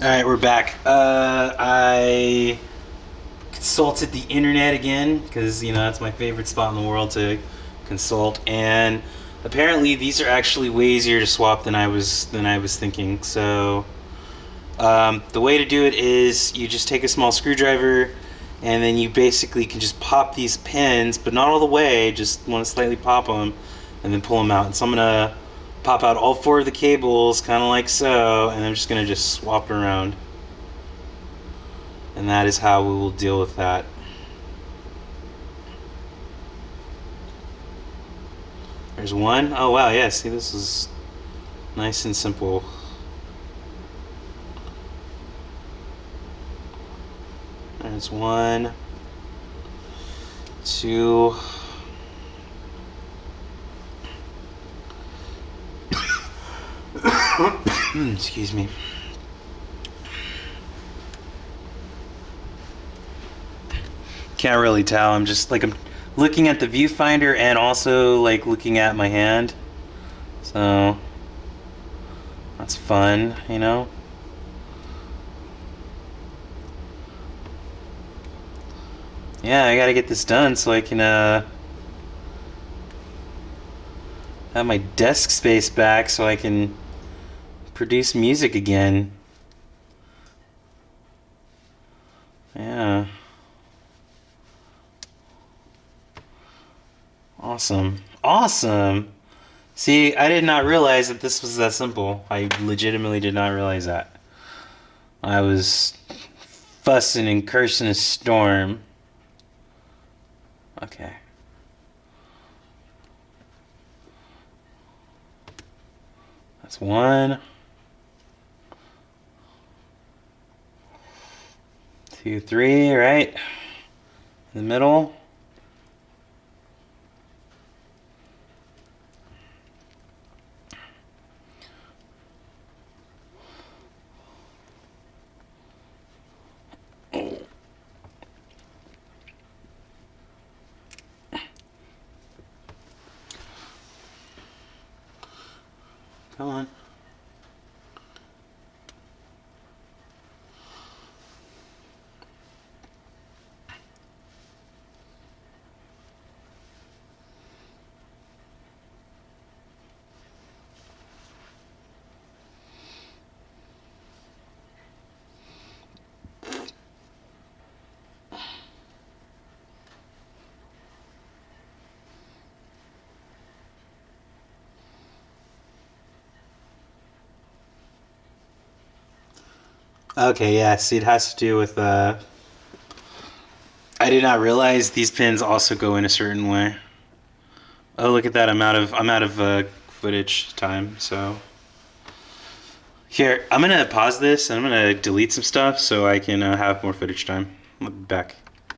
Alright, we're back. I consulted the internet again because, that's my favorite spot in the world to consult, and apparently these are actually way easier to swap than I was thinking. So, the way to do it is you just take a small screwdriver and then you basically can just pop these pins, but not all the way, just want to slightly pop them and then pull them out. And so I'm going to pop out all four of the cables, kind of like so, and I'm just going to just swap it around. And that is how we will deal with that. There's one. Oh wow, yeah, see, this is nice and simple. There's one, two, excuse me. Can't really tell. I'm looking at the viewfinder and also like looking at my hand. So that's fun, Yeah, I gotta get this done so I can have my desk space back so I can produce music again. Yeah. Awesome. Awesome! See, I did not realize that this was that simple. I legitimately did not realize that. I was fussing and cursing a storm. Okay. That's one. 2, 3, right? In the middle. Come on. Okay, yeah, see, it has to do with, I did not realize these pins also go in a certain way. Oh, look at that, I'm out of footage time, so. Here, I'm gonna pause this and I'm gonna delete some stuff so I can have more footage time. I'll be back.